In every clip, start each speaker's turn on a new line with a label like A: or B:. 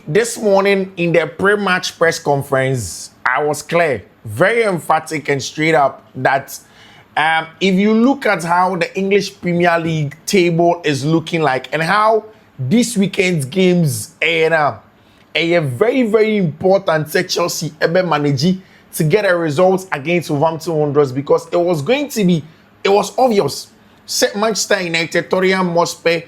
A: This morning in the pre-match press conference, I was clear, very emphatic and straight up that if you look at how the English Premier League table is looking like and how this weekend's games are very, very important to Chelsea manage to get a result against Wolverhampton Wanderers because it was obvious. Set Manchester United, Tottenham Hotspur,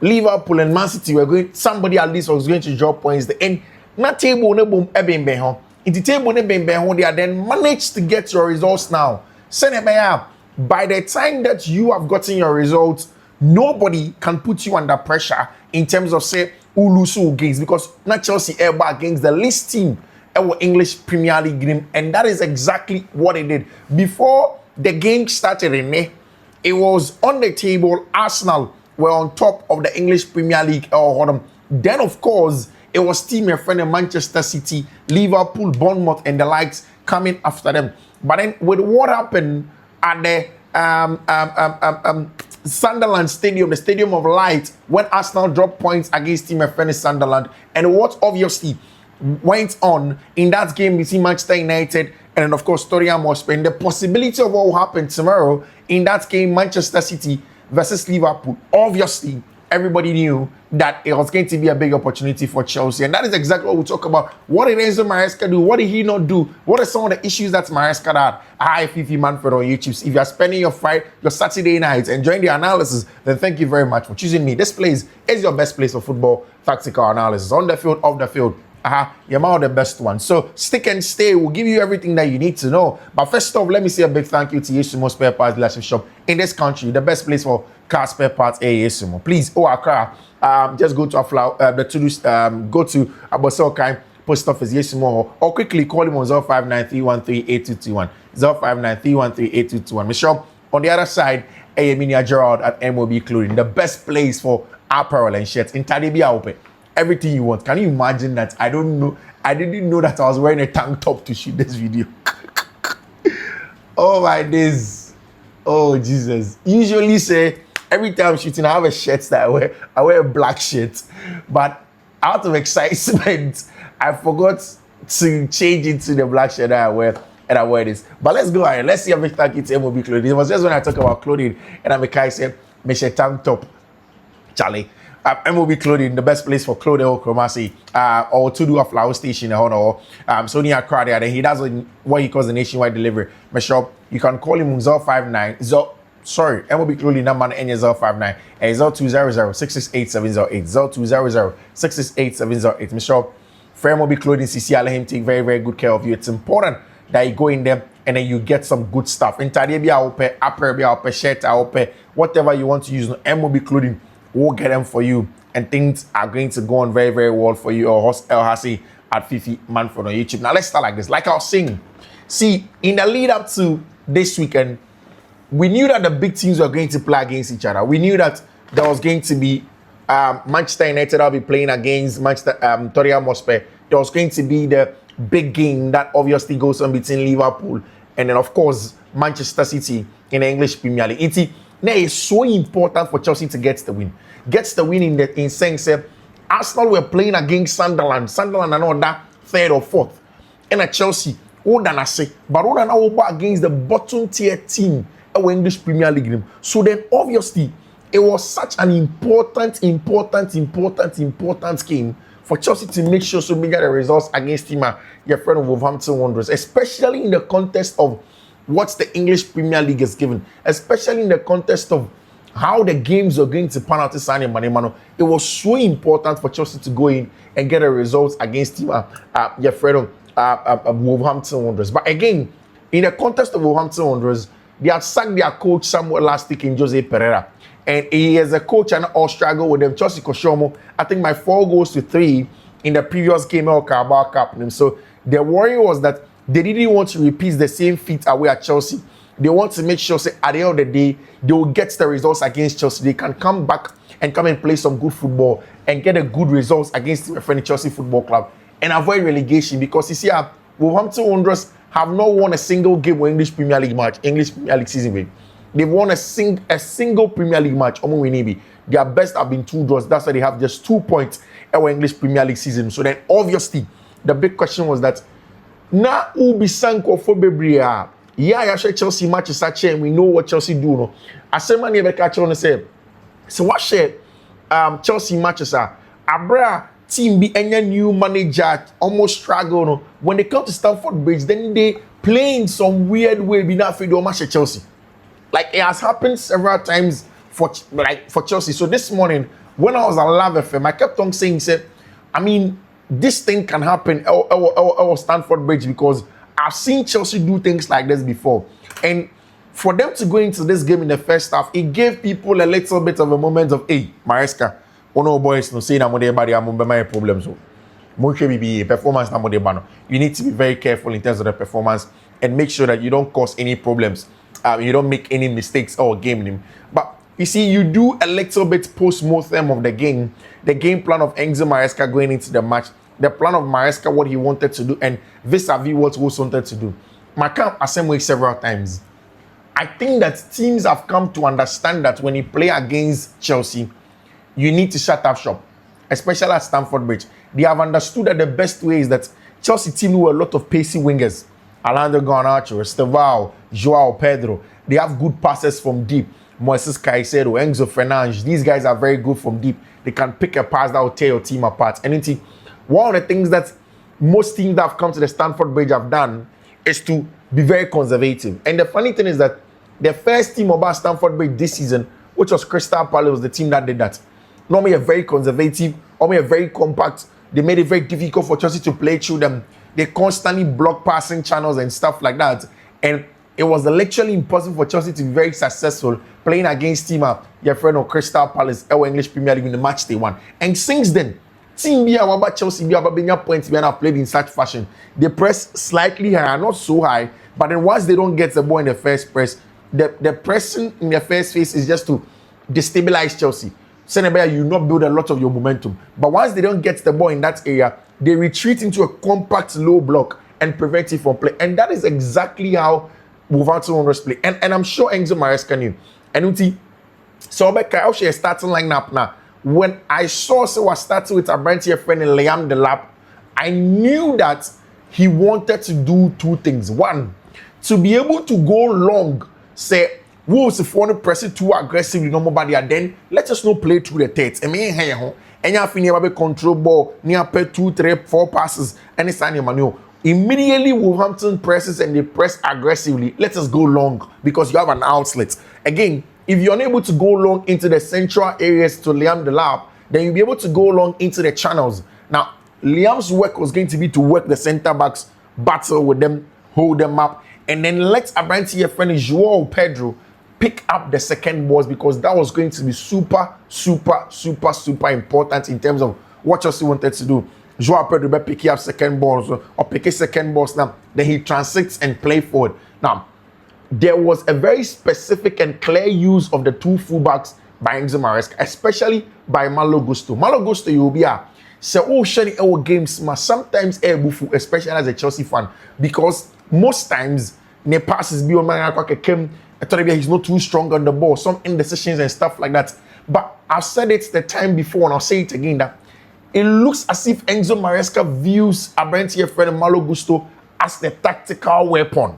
A: Liverpool and Man City were going, somebody at least was going to drop points. And not table ne boom ebembe in the table ne bembe they are then managed to get your results now. By the time that you have gotten your results, nobody can put you under pressure in terms of say Ulusu games because not Chelsea ever against the least team our English Premier League game, and that is exactly what it did. Before the game started it was on the table. Arsenal were on top of the English Premier League. Then, of course, it was team your friend Manchester City, Liverpool, Bournemouth, and the likes coming after them. But then, with what happened at the Sunderland Stadium, the Stadium of Light, when Arsenal dropped points against team your friend Sunderland, and what obviously went on in that game between Manchester United and, of course, Tottenham Hotspur, and the possibility of what will happen tomorrow in that game, Manchester City versus Liverpool. Obviously, everybody knew that it was going to be a big opportunity for Chelsea. And that is exactly what we talk about. What did Enzo Maresca do? What did he not do? What are some of the issues that Maresca had? Hi, Fiifi-Manfred on YouTube. If you're spending your Saturday nights enjoying the analysis, then thank you very much for choosing me. This place is your best place for football tactical analysis. On the field, off the field. You're one of the best ones. So stick and stay. We'll give you everything that you need to know. But first off, let me say a big thank you to Yesumo Spare Parts Dealership Shop in this country. The best place for car spare parts is Yesumo. Please, Accra, just go to go to Abosokai Post Office Yesumo or quickly call him on 05931382221. 05931382221. Michelle, on the other side, Minia Gerard at MOB Clothing, the best place for apparel and shirts in Tadibia Open. Everything you want. Can you imagine that? I don't know. I didn't know that I was wearing a tank top to shoot this video. Oh my days. Oh Jesus. Usually say every time I'm shooting, I have a shirt that I wear a black shirt. But out of excitement, I forgot to change into the black shirt that I wear. And I wear this. But let's go ahead. Let's see how much thank you to MOB Clothing. It was just when I talk about clothing and I'm a guy said, make a tank top. Charlie. MOB Clothing, the best place for clothing or Kumasi, or to do a flower station or so near crowd there. He does what he calls the nationwide delivery. My shop, you can call him 059 MOB Clothing number N059 and 0200 668 0200 668 My shop, for MOB Clothing, CC, let him take very, very good care of you. It's important that you go in there and then you get some good stuff. In Tadebia, Apple, shirt, whatever you want to use on MOB Clothing. We'll get them for you, and things are going to go on very, very well for you. Or El Hassi at Fiifi-Manfred on YouTube. Now let's start like this. Like I was saying, see, in the lead up to this weekend, we knew that the big teams were going to play against each other. We knew that there was going to be Manchester United will be playing against Tottenham Hotspur. There was going to be the big game that obviously goes on between Liverpool and then of course Manchester City in the English Premier League. Now it's so important for Chelsea to get the win. Gets the win in sense Arsenal were playing against Sunderland. Sunderland are not that third or fourth. And at Chelsea, but against the bottom tier team of English Premier League. So then obviously it was such an important game for Chelsea to make sure so we get the results against him, your friend of Wolverhampton Wanderers, especially in the context of what the English Premier League is given, especially in the context of how the games are going to pan out to Sunday Manemano. It was so important for Chelsea to go in and get a result against him, your friend of Wolverhampton Wanderers. But again, in the context of Wolverhampton Wanderers, they had sacked their coach somewhat last week in Jose Pereira. And he is a coach and all struggle with them. Chelsea Koshomo, I think by 4-3 in the previous game of Carabao Cup. So the worry was that they didn't want to repeat the same feat away at Chelsea. They want to make sure, say, at the end of the day, they will get the results against Chelsea. They can come back and come and play some good football and get a good results against their friend Chelsea Football Club and avoid relegation. Because you see, Wolverhampton Wanderers have not won a single game or English Premier League match, English Premier League season game. They've won a single Premier League match. Their best have been 2 draws. That's why they have just 2 points our English Premier League season. So then obviously the big question was that na ubi sanko for Bebria. Yeah, I share Chelsea matches and we know what Chelsea do. No, I said man never catch on say. So what share Chelsea matches are Abra team be any new manager almost struggle. No, when they come to Stamford Bridge, then they play in some weird way. Be not for match at Chelsea. Like it has happened several times for Chelsea. So this morning when I was at Love FM, I kept on saying, I mean, this thing can happen at Stamford Bridge because I've seen Chelsea do things like this before. And for them to go into this game in the first half, it gave people a little bit of a moment of, hey, Maresca, oh no boys, no say that my problems. So, performance you need to be very careful in terms of the performance and make sure that you don't cause any problems. You don't make any mistakes or game. But you see, you do a little bit post-mortem of the game plan of Enzo Maresca going into the match, the plan of Maresca, what he wanted to do, and vis-a-vis what Wolves wanted to do. Macam assembled several times. I think that teams have come to understand that when you play against Chelsea, you need to shut up shop, especially at Stamford Bridge. They have understood that the best way is that Chelsea team who a lot of pacey wingers. Alejandro Gabarcho, Estevao, Joao Pedro. They have good passes from deep. Maresca, Enzo Fernandes. These guys are very good from deep. They can pick a pass that will tear your team apart. And one of the things that most teams that have come to the Stamford Bridge have done is to be very conservative. And the funny thing is that the first team about Stamford Bridge this season, which was Crystal Palace, was the team that did that. Normally a very conservative, normally a very compact. They made it very difficult for Chelsea to play through them. They constantly block passing channels and stuff like that. And it was literally impossible for Chelsea to be very successful playing against your friend of Crystal Palace, our English Premier League in the match they won. And since then, team be about Chelsea be about points we have played in such fashion. They press slightly higher, not so high, but then once they don't get the ball in the first press, the pressing in the first phase is just to destabilize Chelsea. Senegal, you not build a lot of your momentum. But once they don't get the ball in that area, they retreat into a compact low block and prevent it from play. And that is exactly how Wolverhampton Wanderers play. And I'm sure Enzo Maresca knew. And so I'll share a starting lineup now. When I saw was starting with a brand here friend Liam Delap, I knew that he wanted to do two things. One, to be able to go long, say, Wolves if you want to press it too aggressively, no more body, and then let us not play through the thirds. I mean, hey, and you have to control ball, near play 2, 3, 4 passes, and it's an manual. Immediately, Wolverhampton presses and they press aggressively. Let us go long because you have an outlet. Again, if you're unable to go long into the central areas to Liam Delap, then you'll be able to go long into the channels. Now, Liam's work was going to be to work the centre backs, battle with them, hold them up, and then let Abranti friend Joao Pedro pick up the second balls because that was going to be super important in terms of what Chelsea wanted to do. Joao Pedro be picking up second balls or picking second balls now. Then he transits and play forward. Now, there was a very specific and clear use of the two fullbacks by Enzo Maresca, especially by Malo Gusto. Malo Gusto, you'll be so sharing our games, sometimes especially as a Chelsea fan, because most times the passes be on he's not too strong on the ball, some indecisions and stuff like that. But I've said it the time before and I'll say it again that it looks as if Enzo Maresca views Abranti friend Malo Gusto as the tactical weapon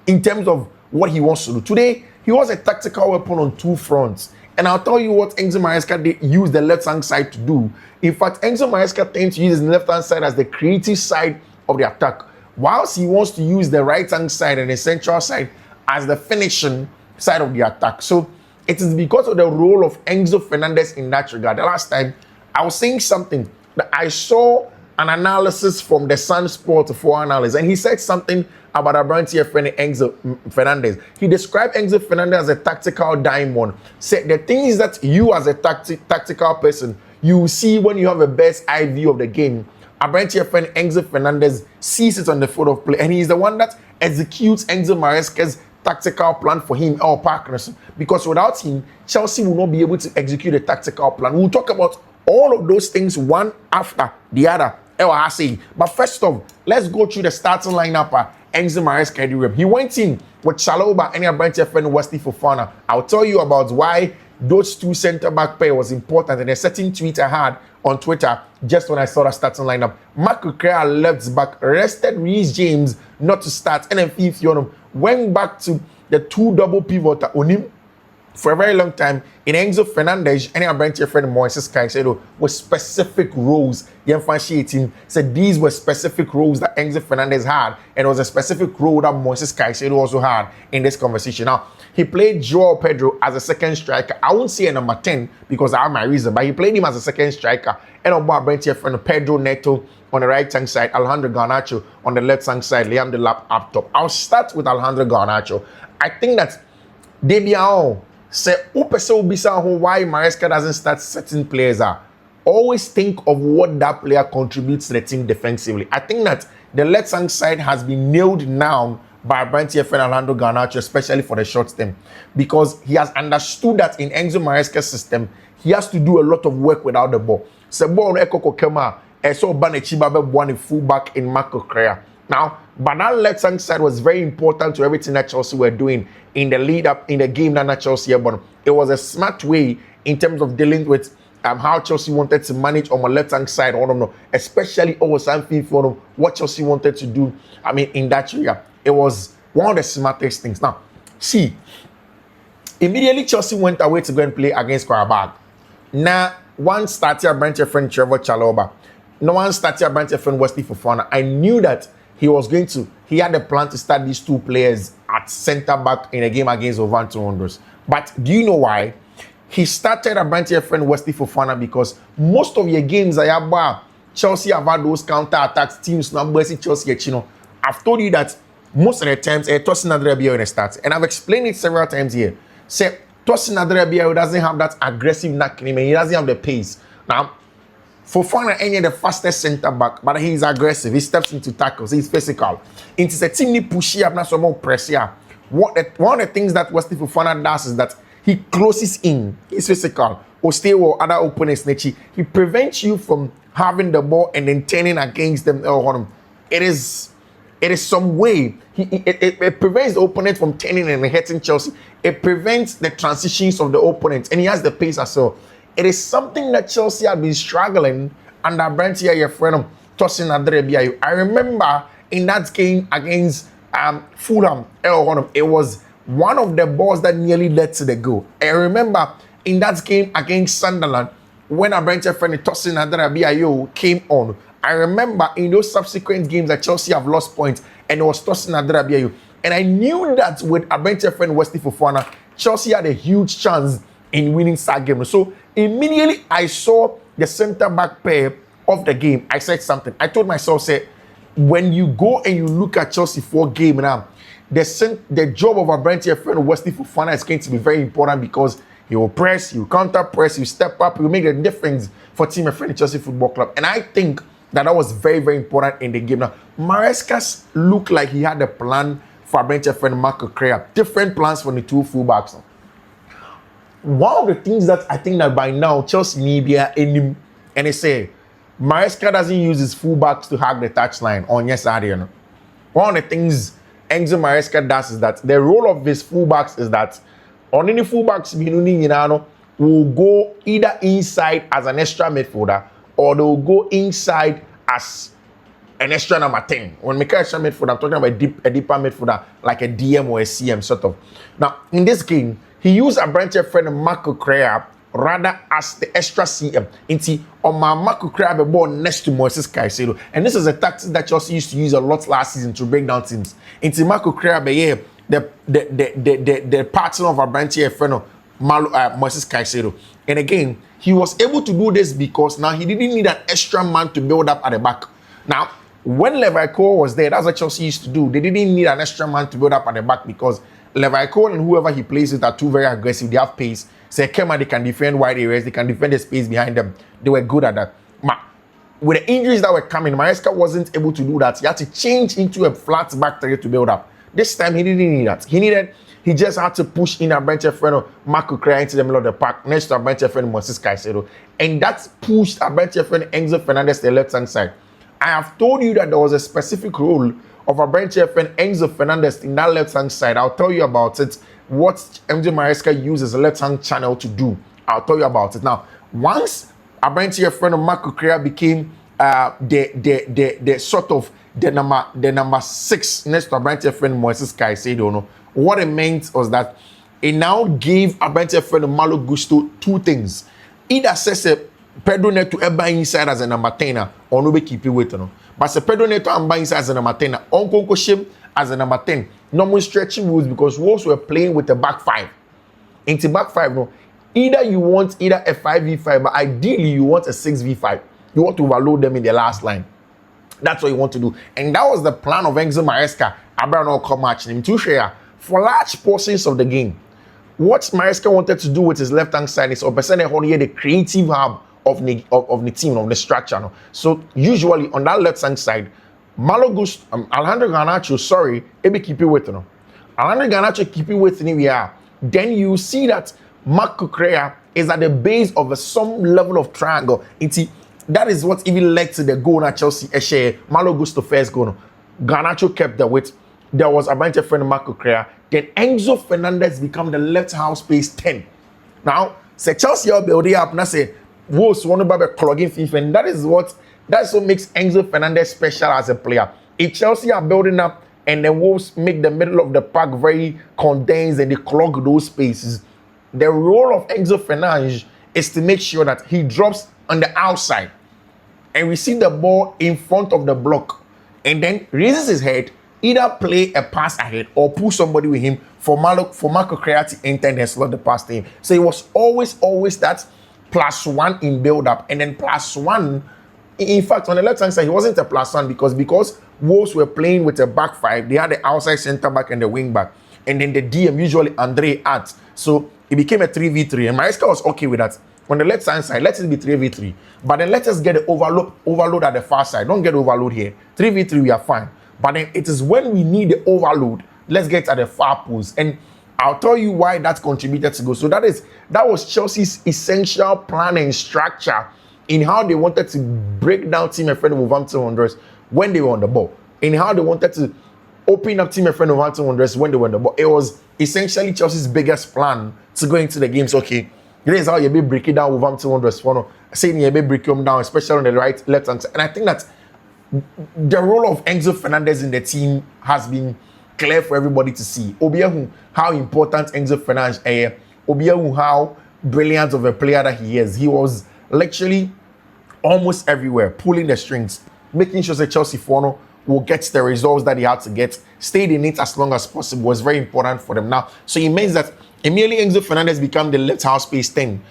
A: in terms of what he wants to do. Today, he was a tactical weapon on two fronts. And I'll tell you what Enzo Maresca used the left-hand side to do. In fact, Enzo Maresca tends to use his left-hand side as the creative side of the attack, whilst he wants to use the right-hand side and the central side as the finishing side of the attack. So it is because of the role of Enzo Fernandez in that regard. The last time, I was saying something that I saw an analysis from the Sun Sport for analysis, and he said something about Abranti friend Enzo Fernandez. He described Enzo Fernandez as a tactical diamond. Said the thing is that you as a tactical person, you see when you have a best eye view of the game. Abranti friend Enzo Fernandez sees it on the field of play, and he's the one that executes Enzo Maresca's tactical plan for him or partners. Because without him, Chelsea will not be able to execute a tactical plan. We'll talk about all of those things one after the other. But first off, let's go through the starting lineup. Enzo Maresca. He went in with Chalobah and Abranti friend Wesley Fofana. I'll tell you about why those two centre-back pair was important. And a certain tweet I had on Twitter just when I saw the starting lineup. Marco Correa left back, rested Reece James not to start, and then Fiifi-Manfred went back to the two double pivot on him for a very long time in Enzo Fernandez and our branch friend Maresca with specific roles. Said these were specific roles that Enzo Fernandez had, and it was a specific role that Maresca also had in this conversation. Now, he played Joao Pedro as a second striker. I won't say a number 10 because I have my reason, but he played him as a second striker. And our branch friend Pedro Neto on the right hand side, Alejandro Garnacho on the left hand side, Liam Delap up top. I'll start with Alejandro Garnacho. I think that Debian say why Maresca doesn't start certain players are. Always think of what that player contributes to the team defensively. I think that the left hand side has been nailed now by Branty FN Alejandro Garnacho, especially for the short term, because he has understood that in Enzo Maresca's system, he has to do a lot of work without the ball. So ball on Eko Kokema, so Banechiba one fullback in Marco Correa. Now, but that left hand side was very important to everything that Chelsea were doing in the lead up in the game that Chelsea won. It was a smart way in terms of dealing with how Chelsea wanted to manage on the left hand side. I don't know, especially over something for what Chelsea wanted to do. I mean, in that area, it was one of the smartest things. Now, see, immediately Chelsea went away to go and play against Qarabag. Now, one started branch friend Trevor Chalobah. No one started branch friend Wesley Fofana. I knew that he had a plan to start these two players at centre back in a game against Wolverhampton Wanderers. But do you know why? He started a branch friend Wesley Fofana because most of your games Chelsea have had those counter attacks teams. Chelsea, I've told you that most of the times Tosin Adrabia in the start, and I've explained it several times here. Say Tosin Adrabia doesn't have that aggressive knack in him, and he doesn't have the pace. Now, Fofana ain't the fastest centre back, but he's aggressive. He steps into tackles. He's physical. It's a team pushy up, not so more press here. One of the things that Wesley Fofana does is that he closes in. He's physical. Or stay with other opponents. He prevents you from having the ball and then turning against them. It is some way. It prevents the opponent from turning and hitting Chelsea. It prevents the transitions of the opponent, and he has the pace as well. It is something that Chelsea have been struggling under Branty, your friend Tosin Adrabia. I remember in that game against Fulham, it was one of the balls that nearly led to the goal. I remember in that game against Sunderland, when a Branty friend Tosin Adrabia came on. I remember in those subsequent games that Chelsea have lost points, and it was Tosin Adrabia. And I knew that with a Branty friend Wesley Fofana, Chelsea had a huge chance in winning that game. So immediately I saw the centre-back pair of the game, I said something. I told myself, say, when you go and you look at Chelsea for game now, the job of a Branty friend Wesley Fofana is going to be very important because he will press, he will counter-press, he will step up, he will make a difference for team friend Chelsea Football Club. And I think that was very, very important in the game. Now, Maresca looked like he had a plan for a Branty friend Marco Correa. Different plans for the two fullbacks. One of the things that I think that by now Chelsea media and they say Maresca doesn't use his fullbacks to hug the touchline on yesterday. One of the things Enzo Maresca does is that the role of his fullbacks is that on any fullbacks will go either inside as an extra midfielder or they will go inside as an extra number 10. When we call extra midfielder, I'm talking about a deeper midfielder like a DM or a CM sort of. Now, in this game, he used a branch friend Marco Correa rather as the extra CM. On my Marco Correa the ball next to Maresca. And this is a tactic that Chelsea used to use a lot last season to break down teams. Marco Correa the partner of a branch friend Maresca. And again, he was able to do this because now he didn't need an extra man to build up at the back. Now, when Leverkusen was there, that's what Chelsea used to do. They didn't need an extra man to build up at the back because Leverkusen and whoever he plays with are too very aggressive. They have pace. They can defend wide areas. They can defend the space behind them. They were good at that. With the injuries that were coming, Maresca wasn't able to do that. He had to change into a flat back three to build up. This time, he didn't need that. He just had to push in a bench friend Marco Correa into the middle of the park next to a bench friend Maresca. And that pushed a bench friend Enzo Fernandez to the left-hand side. I have told you that there was a specific role of a bench friend Enzo Fernandez in that left-hand side. I'll tell you about it what MJ Maresca used as a left-hand channel to do. I'll tell you about it. Now, once Abrante's friend of Marco Correa became the sort of the number 6 next to Abrante's friend Moises Caicedo, what it meant was that it now gave Abrante's friend Malo Gusto 2 things. Either says Pedro Neto eba inside as a number 10 or no be keep it with but se Pedro Neto eba inside as a number 10 on Konko Shim as a number 10 no more stretching rules because Wolves were playing with a back 5 into back 5 no either you want either a 5v5 but ideally you want a 6v5 you want to overload them in the last line. That's what you want to do, and that was the plan of Enzo Maresca. Abraham come match him to share for large portions of the game. What Maresca wanted to do with his left-hand side is the creative hub of the team, of the structure. No? So usually on that left-hand side, Alejandro Garnacho, maybe keep it with no. Alejandro Garnacho keep it with we. Then you see that Marco Correa is at the base of some level of triangle. That is what even led to the goal at Chelsea. Malo Gusto first goal. Garnacho kept the weight. There was a bunch of friend Marco Correa. Then Enzo Fernandez become the left half space 10. Now, say Chelsea are building up. Now say Wolves want to be clogging Fiifi, and that's what makes Enzo Fernandez special as a player. If Chelsea are building up and the Wolves make the middle of the park very condensed and they clog those spaces, the role of Enzo Fernandez is to make sure that he drops on the outside and receive the ball in front of the block and then raises his head, either play a pass ahead or pull somebody with him for Marco Correa to enter and slot the pass to him. So it was always that +1 in build-up and then +1. In fact, on the left-hand side, he wasn't a +1 because Wolves were playing with a back 5. They had the outside centre-back and the wing-back. And then the DM, usually Andre Art. So it became a 3v3 and Maresca was okay with that. On the left-hand side, let it be 3v3. But then let us get the overload at the far side. Don't get overload here. 3v3, we are fine. But then it is when we need the overload, let's get at the far post. And I'll tell you why that contributed to go. So that was Chelsea's essential plan and structure in how they wanted to break down Team Efren of Wolverhampton Wanderers when they were on the ball. In how they wanted to open up Team Efren of Wolverhampton Wanderers when they were on the ball. It was essentially Chelsea's biggest plan to go into the games. Okay, this is how you be breaking down Wolverhampton Wanderers. Saying you be breaking them down, especially on the left hand side. And I think that the role of Enzo Fernandez in the team has been clear for everybody to see. Obiahu, how important Enzo Fernandez is. Obiahu, how brilliant of a player that he is. He was literally almost everywhere, pulling the strings, making sure that Chelsea will get the results that he had to get, stayed in it as long as possible was very important for them now. So it means that immediately Enzo Fernandez became the left half space 10.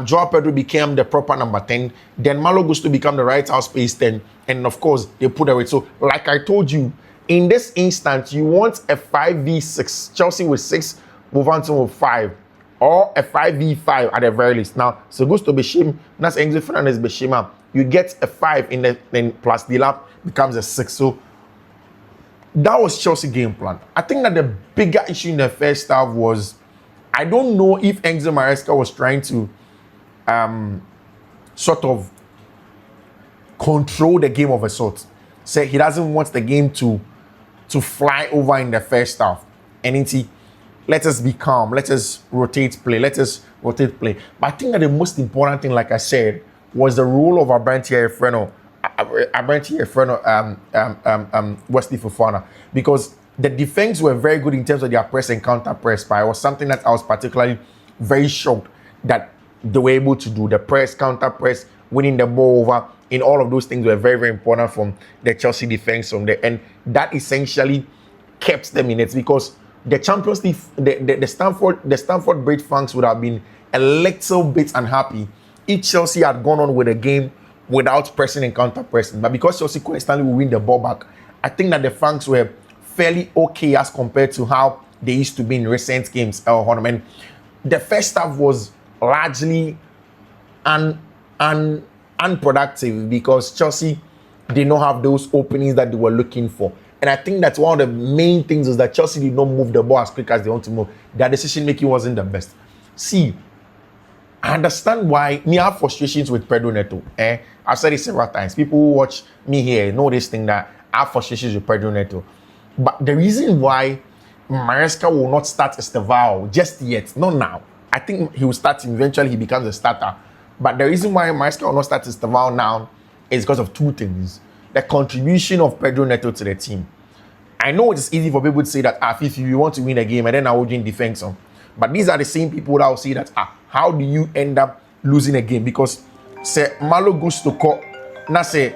A: Joao Pedro became the proper number 10. Then Malo Gusto became the right half space 10. And of course, they put away. So like I told you, in this instance, you want a 5v6, Chelsea with 6, Wolverhampton with 5, or a 5v5 at the very least. Now, so Gusto Beshim, that's Enzo Fernandez Beshima. You get a 5 in then plus Dilap becomes a 6. So that was Chelsea game plan. I think that the bigger issue in the first half was, I don't know if Enzo Maresca was trying to sort of control the game of a sort. Say he doesn't want the game to fly over in the first half. And let us be calm. Let us rotate play. Let us rotate play. But I think that the most important thing, like I said, was the role of Abrante's friend, Wesley Fofana, because the defense were very good in terms of their press and counter press. But it was something that I was particularly very shocked that they were able to do. The press, counter press, winning the ball over, in all of those things were very, very important from the Chelsea defense from there. And that essentially kept them in it, because the Champions League, the Stamford Bridge fans would have been a little bit unhappy if Chelsea had gone on with a game without pressing and counter pressing. But because Chelsea constantly will win the ball back, I think that the fans were fairly okay as compared to how they used to be in recent games. And the first half was largely unproductive because Chelsea did not have those openings that they were looking for. And I think that's one of the main things is that Chelsea did not move the ball as quick as they want to move. Their decision making wasn't the best. See, I understand why me have frustrations with Pedro Neto. I've said it several times. People who watch me here know this thing that I have frustrations with Pedro Neto. But the reason why Maresca will not start Estevao just yet, not now. I think he will start him. Eventually he becomes a starter. But the reason why Maresca will not start Estevao now is because of two things. The contribution of Pedro Neto to the team. I know it's easy for people to say that, if you want to win a game and then I will win defense. But these are the same people that will say that, how do you end up losing a game? Because say Malo goes to court, now say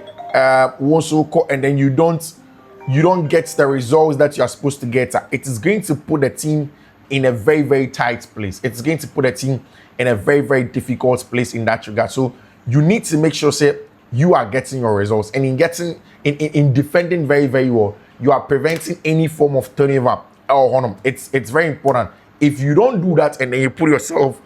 A: Wonso court, and then you don't get the results that you are supposed to get. It is going to put the team in a very, very tight place. It's going to put the team in a very, very difficult place in that regard. So you need to make sure, say, you are getting your results. And in defending very, very well, you are preventing any form of turnover or harm. It's very important. If you don't do that and then you put yourself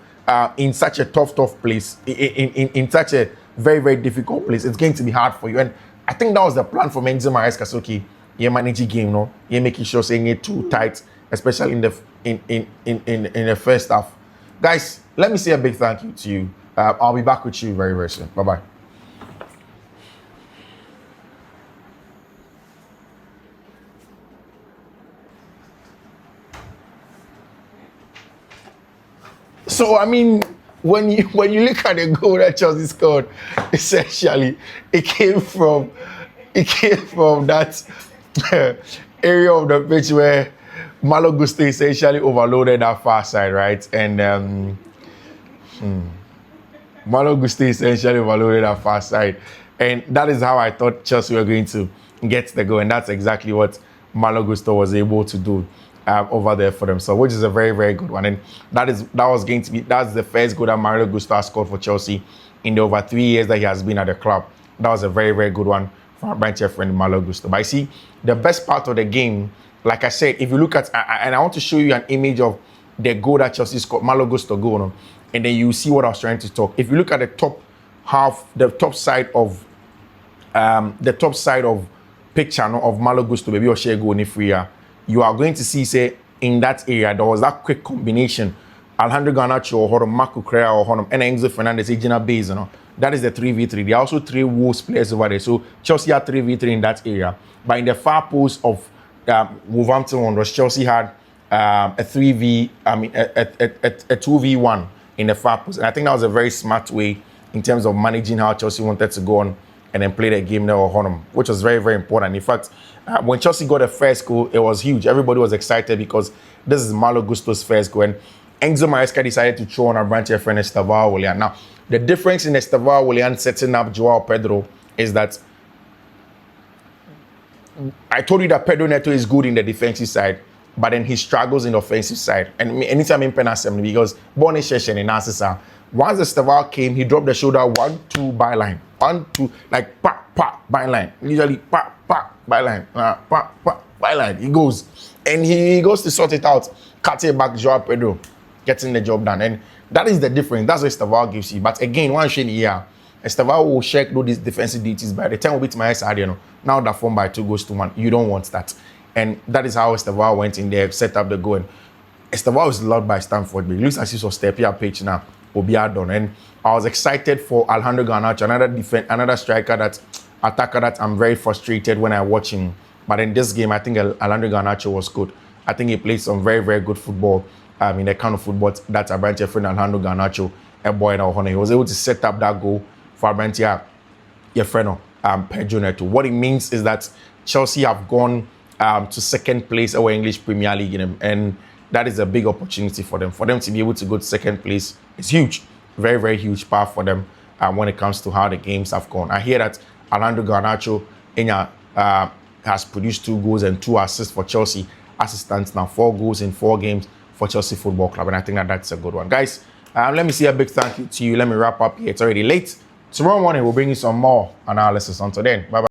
A: in such a tough place, in such a very, very difficult place, it's going to be hard for you. And I think that was the plan for Enzo Maresca. So, okay, you're managing game, no? You're making sure saying it too tight, especially in the first half. Guys, let me say a big thank you to you. I'll be back with you very, very soon. Bye-bye. So I mean, when you look at the goal that Chelsea scored, essentially it came from that area of the pitch where Malo Gusto essentially overloaded that far side, right? And Malo Gusto essentially overloaded that far side, and that is how I thought Chelsea were going to get the goal, and that's exactly what Malo Gusto was able to do. Over there for themselves, which is a very, very good one. And that's the first goal that Malo Gusto has scored for Chelsea in the over 3 years that he has been at the club. That was a very, very good one from our branch friend Malo Gusto. But I see the best part of the game, like I said, if you look at, and I want to show you an image of the goal that Chelsea scored, Malo Gusto goal, and then you see what I was trying to talk. If you look at the top half, the top side of picture of Malo Gusto, maybe or share goal in free, you are going to see, say, in that area, there was that quick combination. Alejandro Garnacho or Marco Correa or and Enzo Fernandez, Gina Bays, that is the 3v3. There are also 3 Wolves players over there. So Chelsea had 3v3 in that area. But in the far post of Wolverhampton Wanderers, Chelsea had a 2v1 in the far post. And I think that was a very smart way in terms of managing how Chelsea wanted to go on and then play the game there or Honum, which was very, very important. In fact, when Chelsea got the first goal, it was huge. Everybody was excited because this is Malo Gusto's first goal. And Enzo Maresca decided to throw on our branch friend Estevao Willian. Now, the difference in Estevao Willian setting up Joao Pedro is that I told you that Pedro Neto is good in the defensive side, but then he struggles in the offensive side. And anytime in penalty, because Bonnie Sheshen and Assisa, once Estevao came, he dropped the shoulder 1-2 byline. 1-2, like byline. Usually byline. Byline. He goes. And he goes to sort it out. Cut it back, Joao Pedro, getting the job done. And that is the difference. That's what Estevao gives you. But again, one shade here, Estevao will check do these defensive duties by the time we beat my side, now that form by 2-1. You don't want that. And that is how Estevao went in there, set up the goal. And Estevao is loved by Stamford. But it looks as if he's stepping up pitch now. Done. And I was excited for Alejandro Garnacho, another attacker that I'm very frustrated when I watch him. But in this game, I think Alejandro Garnacho was good. I think he played some very, very good football. In the kind of football that our branch friend Alejandro Garnacho, a boy in our honor. He was able to set up that goal for our branch your friend Pedro Neto. What it means is that Chelsea have gone to second place in our English Premier League, and that is a big opportunity for them. For them to be able to go to second place is huge. Very, very huge part for them when it comes to how the games have gone. I hear that Alejandro Garnacho has produced 2 goals and 2 assists for Chelsea as it stands now. 4 goals in 4 games for Chelsea Football Club. And I think that's a good one. Guys, let me say a big thank you to you. Let me wrap up here. It's already late. Tomorrow morning, we'll bring you some more analysis. Until then, bye-bye.